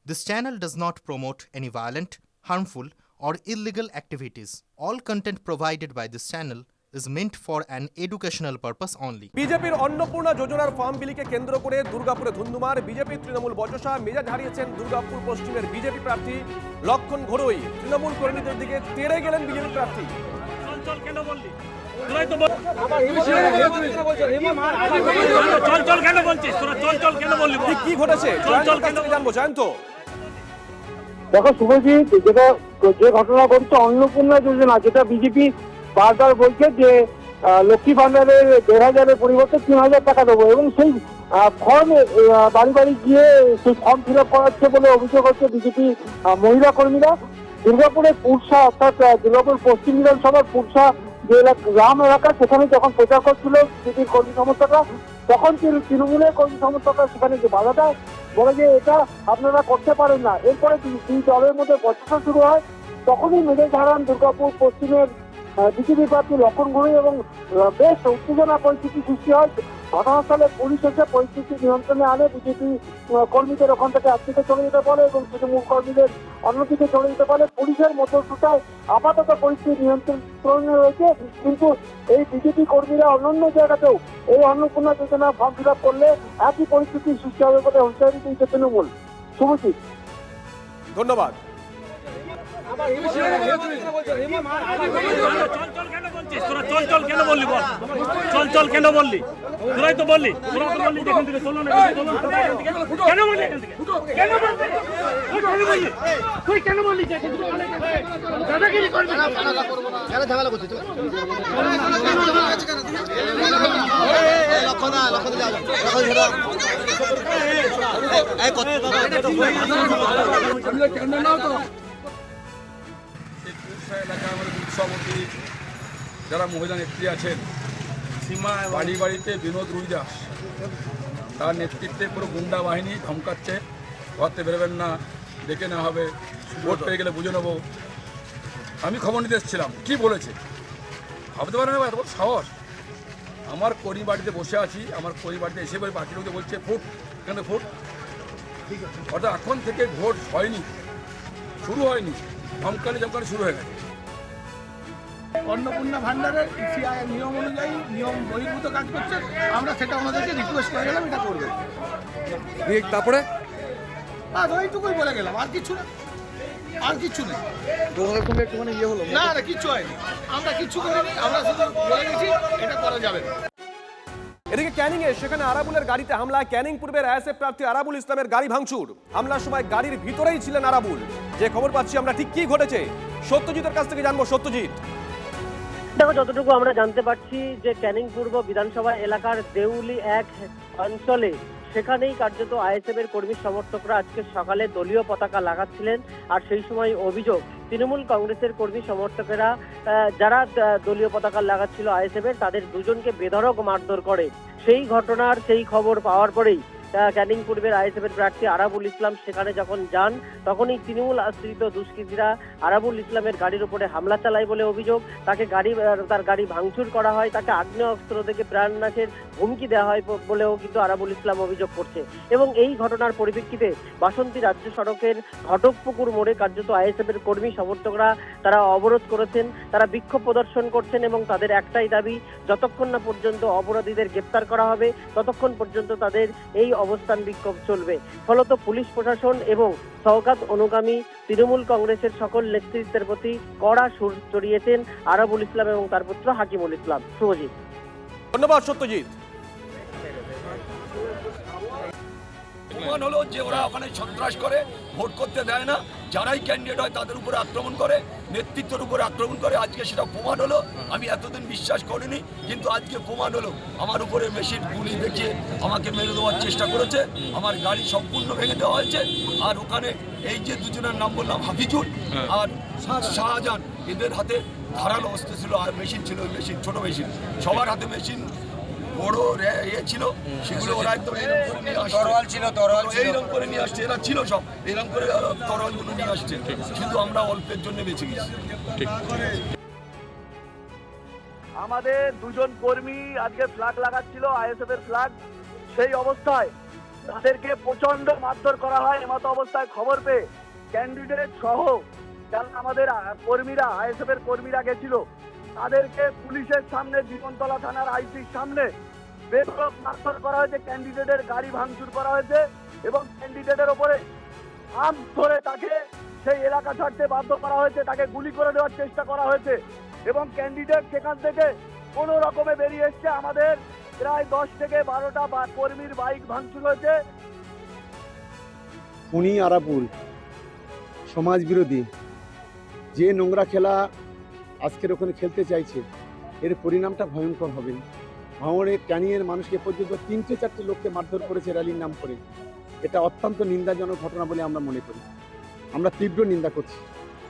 This channel does not promote any violent, harmful, or illegal activities. All content provided by this channel is meant for an educational purpose only. বিজেপির অন্নপূর্ণা যোজনার form বিলিকে কেন্দ্র করে দুর্গাপুরে ধুন্ধুমার BJP Trinamool বচসা মেজাজ হারিয়েছেন দুর্গাপুর পশ্চিমের BJP প্রার্থী লক্ষণ ঘোড়ই। তৃণমূল কর্মীদের দিকে তেড়ে গেলেন বিজেপি প্রার্থী। চল কেন বলছিস তোরা? চল কেন বললি? কি ঘটেছে জানবো জয়ন্ত। দেখো শুভজিৎ, যে ঘটনা ঘটছে অন্নপূর্ণা যোজনা, যেটা বিজেপি বারবার বলছে যে লক্ষ্মী ভান্ডারের 1,000-এর পরিবর্তে 3,000 টাকা দেবো, এবং সেই ফর্ম বাড়ি বাড়ি গিয়ে সেই ফর্ম ফিল আপ করাচ্ছে বলে অভিযোগ হচ্ছে বিজেপি মহিলা কর্মীরা। দুর্গাপুরের পুরসা, অর্থাৎ দুর্গাপুর পশ্চিম বিধানসভার পুরসা যে গ্রাম এলাকা, সেখানে যখন প্রচার করছিল বিজেপির কর্মী সমর্থকরা, তখন তৃণমূলের কর্মী সমর্থকরা সেখানে যে বাধা দেয়, বলে যে এটা আপনারা করতে পারেন না। এরপরে দুই দলের মধ্যে বচসা শুরু হয়। তখনই মেজাজ হারান দুর্গাপুর পশ্চিমের বিজেপি প্রার্থী লক্ষণ ঘোড়ই, এবং বেশ উত্তেজনা পরিস্থিতি সৃষ্টি হয়। ঘটনাস্থলে পুলিশ এসে পরিস্থিতি নিয়ন্ত্রণে আনে। বিজেপি কর্মীদের ওখান থেকে একদিকে চলে যেতে পারে এবং তৃণমূল কর্মীদের অন্যদিকে চলে যেতে পারে। পুলিশের মধ্যস্থতায় আপাতত পরিস্থিতি নিয়ন্ত্রণে রয়েছে, কিন্তু এই বিজেপি কর্মীরা অন্যান্য জায়গাতেও এই অন্নপূর্ণা যোজনা ফর্ম ফিল আপ করলে একই পরিস্থিতির সৃষ্টি হবে বলে হুঁশিয়ারি দিয়েছে তৃণমূল। শুভজিৎ, ধন্যবাদ। চল কেন বললি বল? চল কেন বললি? তোরাই তো বললি, দেখুন থেকে চলো না, কেন বললি? তুই কেন বললি? দাদাগিরি করবি না, কেন ঝামেলা করছিস? এলাকায় আমাদের উৎসবতী যারা মহিলা নেত্রী আছেন, বাড়ি বাড়িতে বিনোদ রুই দাস, তার নেতৃত্বে পুরো গুন্ডা বাহিনী ধমকাচ্ছে, ঘরতে বেরোবেন না, দেখে নেওয়া হবে, ভোট পেয়ে গেলে বুঝে নেবো। আমি খবর নিতে এসেছিলাম, কী বলেছে ভাবতে পারেন না, এত বড় সাহস। আমার কর্মী বাড়িতে বসে আছি, আমার কর্মী বাড়িতে এসে বাকি লোকদের বলছে ভোট, কেন ভোট? অর্থাৎ এখন থেকে ভোট হয়নি, শুরু হয়নি, ধমকানি শুরু হয়ে গেছে। অন্নপূর্ণা ভান্ডারের ইসিআই নিয়ম অনুযায়ী নিয়ম বহির্ভূত কাজ করছে, আমরা সেটা ওনাদেরকে রিকোয়েস্ট করে গেলাম এটা করবে। তারপরে ওইটুকুই বলে গেলাম, আর কিছু না, আর কিছু নেই। তোমাদের সঙ্গে একটুখানি ইয়ে হলো না, কিচ্ছু হয়নি, আমরা কিচ্ছু করিনি, আমরা শুধু বলে গেছি এটা করা যাবে না। এদিকে ক্যানিং এ সেখানে আরাবুলের গাড়িতে হামলা, ক্যানিং পূর্বের আইএসএফ প্রার্থী আরাবুল ইসলামের গাড়ি ভাঙচুর। হামলার সময় গাড়ির ভিতরেই ছিলেন আরাবুল। যে খবর পাচ্ছি আমরা, ঠিক কি ঘটেছে সত্যজিতের কাছ থেকে জানবো। সত্যজিৎ, দেখো, যতটুকু আমরা জানতে পারছি যে ক্যানিং পূর্ব বিধানসভা এলাকার দেউলি 1 অঞ্চলে সেখানেই কার্যত আইএসএফ এর কর্মী সমর্থকরা আজকে সকালে দলীয় পতাকা লাগাচ্ছিলেন। আর সেই সময় অভিযোগ, তৃণমূল কংগ্রেসের কর্মী সমর্থকেরা যারা দলীয় পতাকা লাগাচ্ছিল আইএসএফ এর, তাদের দুজনকে বেধড়ক মারধর করে। সেই ঘটনার সেই খবর পাওয়ার পরেই ক্যানিং পূর্বের আইএসএফ এর প্রার্থী আরাবুল ইসলাম সেখানে যখন যান, তখনই তৃণমূল আশ্রিত দুষ্কৃতীরা আরাবুল ইসলামের গাড়ির উপরে হামলা চালায় বলে অভিযোগ। তার গাড়ি ভাঙচুর করা হয়, তাকে আগ্নেয়াস্ত্র থেকে প্রাণনাশের হুমকি দেওয়া হয় বলেও কিন্তু আরাবুল ইসলাম অভিযোগ করছে। এবং এই ঘটনার পরিপ্রেক্ষিতে বাসন্তী রাজ্য সড়কের ঘটকপুকুর মোড়ে কার্যত আইএসএফ এর কর্মী সমর্থকরা তারা অবরোধ করেছেন, তারা বিক্ষোভ প্রদর্শন করছেন এবং তাদের একটাই দাবি, যতক্ষণ না পর্যন্ত অপরাধীদের গ্রেপ্তার করা হবে ততক্ষণ পর্যন্ত তাদের এই অবস্থান বিক্ষোভ চলবে। ফলত পুলিশ প্রশাসন এবং সওগাত অনুগামী তৃণমূল কংগ্রেসের সকল নেতৃত্বের প্রতি কড়া সুর চড়িয়েছেন আরাবুল ইসলাম এবং তার পুত্র হাকিমুল ইসলাম। শুভজিৎ, ধন্যবাদ। সত্যজিৎ, প্রমাণ হলো যে ওরা ওখানে সন্ত্রাস করে, ভোট করতে দেয় না, যারাই ক্যান্ডিডেট হয় তাদের উপরে আক্রমণ করে, নেতৃত্বের উপরে আক্রমণ করে। আজকে সেটা প্রমাণ হলো। আমি এতদিন বিশ্বাস করিনি, কিন্তু আজকে প্রমাণ হলো। আমার উপরে মেশিন গুলি দেখিয়ে আমাকে মেরে দেওয়ার চেষ্টা করেছে, আমার গাড়ি সম্পূর্ণ ভেঙে দেওয়া হয়েছে। আর ওখানে এই যে দুজনের নাম বললাম, হাফিজুল আর শাহজাহান, এদের হাতে ধারালো অস্ত্র ছিল আর মেশিন ছিল, ওই মেশিন ছোট মেশিন, সবার হাতে মেশিন বড় ছিল, সেগুলো ওরা একদম তরোয়াল ছিল, এইরকম করে নিয়ে আসছে। এরা ছিল সব এরকম করে তরোয়ালগুলো নিয়ে আসছে, শুধু আমরা অল্পের জন্য বেঁচে গেছি। আমাদের দুজন কর্মী আজকে ফ্ল্যাগ লাগাচ্ছিল, আইএসএফ এর ফ্ল্যাগ। সেই অবস্থায় তাদেরকে প্রচন্ড মারধর করা হয়। এমতো অবস্থায় খবর পেয়ে ক্যান্ডিডেট সহ যারা আমাদের কর্মীরা আইএসএফ এর কর্মীরা গেছিল তাদেরকে পুলিশের সামনে জীবনতলা থানার আইসির সামনে বেধড়ক মারধর করা হয়েছে, ক্যান্ডিডেটের গাড়ি ভাঙচুর করা হয়েছে এবং ক্যান্ডিডেটের ওপরে আর্মস ধরে তাকে সেই এলাকা ছাড়তে বাধ্য করা হয়েছে, তাকে গুলি করে দেওয়ার চেষ্টা করা হয়েছে এবং ক্যান্ডিডেট সেখান থেকে কোনো রকমে বেরিয়ে এসছে। আমাদের প্রায় 10 থেকে 12টা কর্মীর বাইক ভাঙচুর হয়েছে। খুনি আরাবুল সমাজ বিরোধী যে নোংরা খেলা আজকের ওখানে খেলতে চাইছে, এর পরিণামটা ভয়ঙ্কর হবে। ভাঙড়ে ক্যানিংয়ের মানুষকে পর্যন্ত 3-4টে লোককে মারধর করেছে র্যালির নাম করে। এটা অত্যন্ত নিন্দাজনক ঘটনা বলে আমরা মনে করি, আমরা তীব্র নিন্দা করছি।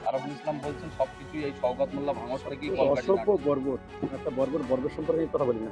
আরাবুল ইসলাম বলছেন সবকিছুই এই শওকত মোল্লা ভাঙড় করে কি অসভ্য বর্বর, একটা বর্বর সম্পর্কে আমি কথা বলি না।